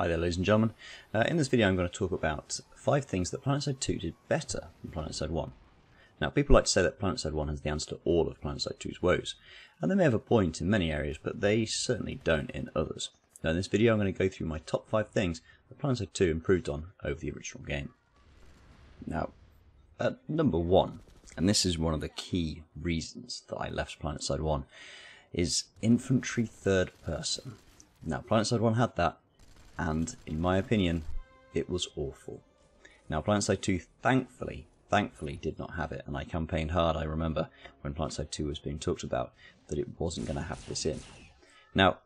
Hi there ladies and gentlemen. In this video I'm going to talk about 5 things that PlanetSide 2 did better than PlanetSide 1. Now people like to say that PlanetSide 1 has the answer to all of PlanetSide 2's woes, and they may have a point in many areas, but they certainly don't in others. Now in this video I'm going to go through my top 5 things that PlanetSide 2 improved on over the original game. Now at number 1, and this is one of the key reasons that I left PlanetSide 1, is Infantry third person. Now PlanetSide 1 had that, and in my opinion it was awful. Now PlanetSide 2 thankfully did not have it, and I campaigned hard, I remember, when PlanetSide 2 was being talked about, that it wasn't going to have this in. Now,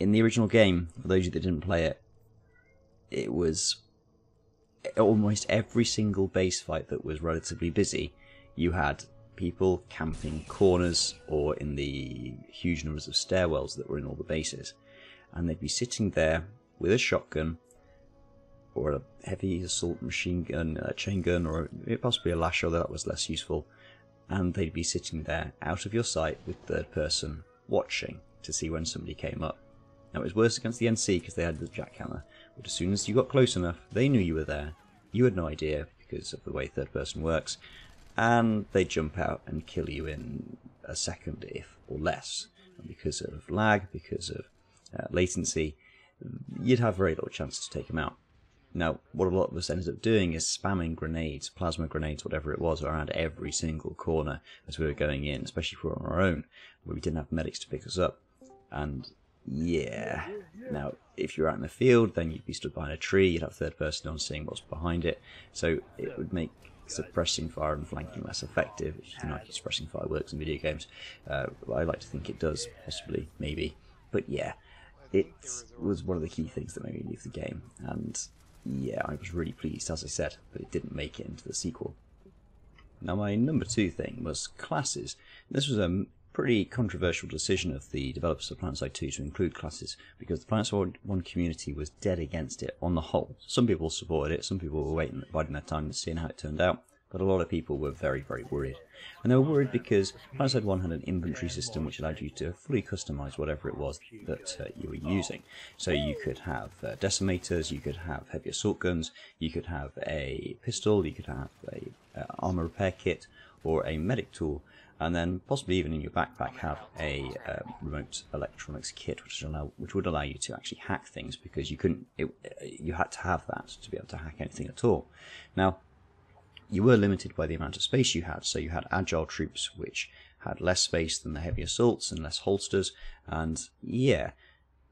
in the original game, for those of you that didn't play it, it was almost every single base fight that was relatively busy, you had people camping corners or in the huge numbers of stairwells that were in all the bases, and they'd be sitting there with a shotgun or a heavy assault machine gun, a chain gun, or possibly a lash, although that was less useful, and they'd be sitting there out of your sight with third person watching to see when somebody came up. Now it was worse against the NC because they had the jackhammer, but as soon as you got close enough they knew you were there, you had no idea because of the way third person works, and they'd jump out and kill you in a second if or less. And because of lag, because of latency, you'd have very little chance to take them out. Now, what a lot of us ended up doing is spamming grenades, plasma grenades, whatever it was, around every single corner as we were going in, especially if we were on our own, where we didn't have medics to pick us up. And yeah, now if you're out in the field, then you'd be stood behind a tree, you'd have third person on seeing what's behind it, so it would make suppressing fire and flanking less effective. If you can argue suppressing fire works in video games, I like to think it does, possibly, maybe, but yeah. It was one of the key things that made me leave the game, and yeah, I was really pleased, as I said, that it didn't make it into the sequel. Now my number 2 thing was classes. This was a pretty controversial decision of the developers of PlanetSide 2 to include classes, because the PlanetSide 1 community was dead against it on the whole. Some people supported it, some people were biding their time and seeing how it turned out, but a lot of people were very, very worried. And they were worried because PlanetSide 1 had an inventory system which allowed you to fully customize whatever it was that you were using. So you could have decimators, you could have heavy assault guns, you could have a pistol, you could have a armor repair kit or a medic tool, and then possibly even in your backpack have a remote electronics kit which would allow you to actually hack things, because you had to have that to be able to hack anything at all. Now, you were limited by the amount of space you had, so you had agile troops which had less space than the heavy assaults and less holsters, and yeah,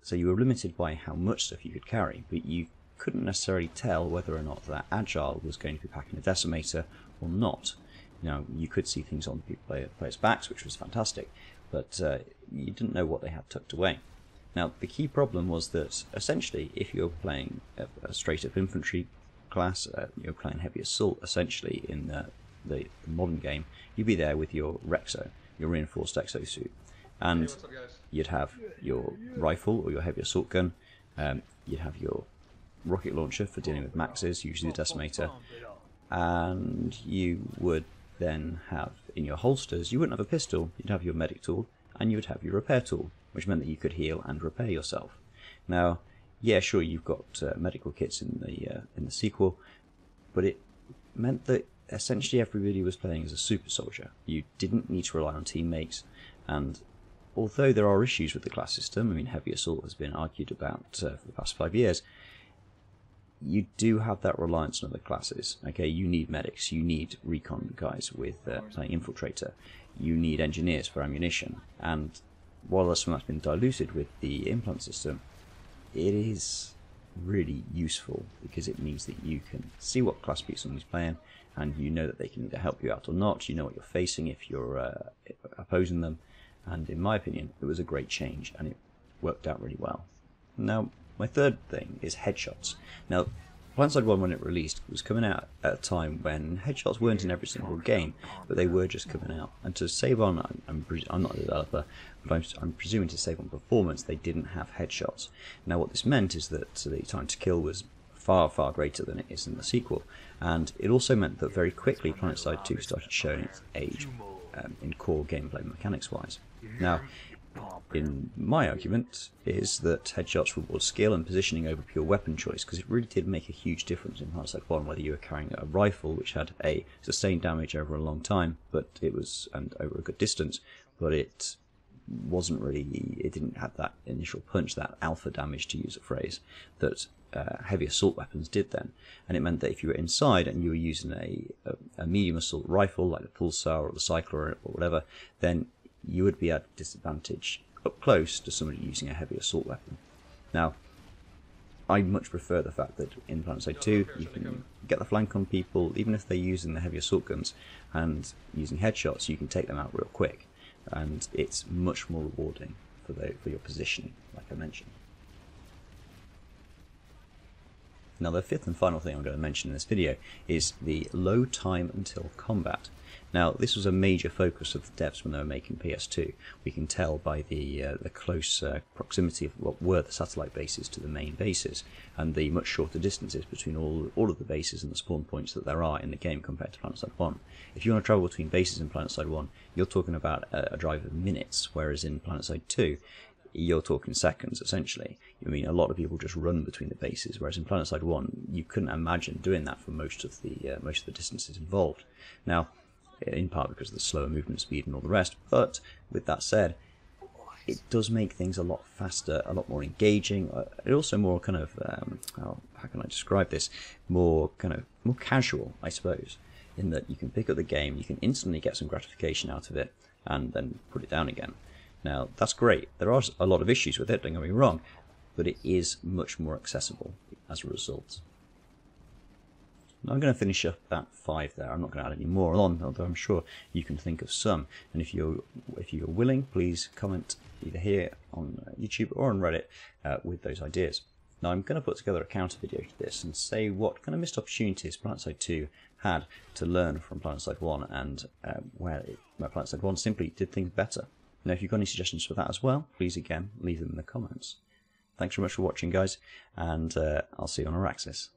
so you were limited by how much stuff you could carry, but you couldn't necessarily tell whether or not that agile was going to be packing a decimator or not. Now, you could see things on players' backs, which was fantastic, but you didn't know what they had tucked away. Now, the key problem was that essentially, if you were playing a straight-up infantry class, you're playing heavy assault essentially in the modern game, you'd be there with your Rexo, your reinforced exosuit, and you'd have your rifle or your heavy assault gun, you'd have your rocket launcher for dealing with maxes, usually the decimator, and you would then have in your holsters, you wouldn't have a pistol, you'd have your medic tool, and you would have your repair tool, which meant that you could heal and repair yourself. Now, yeah, sure, you've got medical kits in the sequel, but it meant that essentially everybody was playing as a super soldier. You didn't need to rely on teammates, and although there are issues with the class system, I mean, heavy assault has been argued about for the past 5 years, you do have that reliance on other classes. Okay, you need medics, you need recon guys with playing infiltrator, you need engineers for ammunition, and while some of that's been diluted with the implant system, it is really useful because it means that you can see what class piece someone's playing, and you know that they can either help you out or not. You know what you're facing if you're opposing them, and in my opinion it was a great change and it worked out really well. Now my third thing is headshots. Now PlanetSide 1, when it released, was coming out at a time when headshots weren't in every single game, but they were just coming out. And to save on, I'm not a developer, but I'm presuming to save on performance, they didn't have headshots. Now what this meant is that the time to kill was far, far greater than it is in the sequel. And it also meant that very quickly PlanetSide 2 started showing its age in core gameplay mechanics-wise. Now, in my argument, is that headshots reward skill and positioning over pure weapon choice, because it really did make a huge difference in PlanetSide 1 whether you were carrying a rifle which had a sustained damage over a long time, but it was, and over a good distance, but it wasn't really, it didn't have that initial punch, that alpha damage, to use a phrase, that heavy assault weapons did then. And it meant that if you were inside and you were using a medium assault rifle like the Pulsar or the Cycler or whatever, then you would be at a disadvantage up close to somebody using a heavy assault weapon. Now, I much prefer the fact that in PlanetSide 2 you can get the flank on people, even if they're using the heavy assault guns, and using headshots you can take them out real quick, and it's much more rewarding for your positioning, like I mentioned. Now, the fifth and final thing I'm going to mention in this video is the low time until combat. Now, this was a major focus of the devs when they were making PS2. We can tell by the close proximity of what were the satellite bases to the main bases, and the much shorter distances between all of the bases and the spawn points that there are in the game compared to PlanetSide 1. If you want to travel between bases in PlanetSide 1, you're talking about a drive of minutes, whereas in PlanetSide 2, you're talking seconds, essentially. I mean, a lot of people just run between the bases, whereas in PlanetSide 1, you couldn't imagine doing that for most of the distances involved. Now, in part because of the slower movement speed and all the rest, but with that said, it does make things a lot faster, a lot more engaging. It also more kind of, how can I describe this? More casual, I suppose, in that you can pick up the game, you can instantly get some gratification out of it, and then put it down again. Now, that's great. There are a lot of issues with it, don't get me wrong, but it is much more accessible as a result. Now, I'm going to finish up at 5 there. I'm not going to add any more on, although I'm sure you can think of some. And if you're willing, please comment either here on YouTube or on Reddit with those ideas. Now, I'm going to put together a counter video to this and say what kind of missed opportunities PlanetSide 2 had to learn from PlanetSide 1, and where PlanetSide 1 simply did things better. Now, if you've got any suggestions for that as well, please again leave them in the comments. Thanks very much for watching, guys, and I'll see you on Araxis.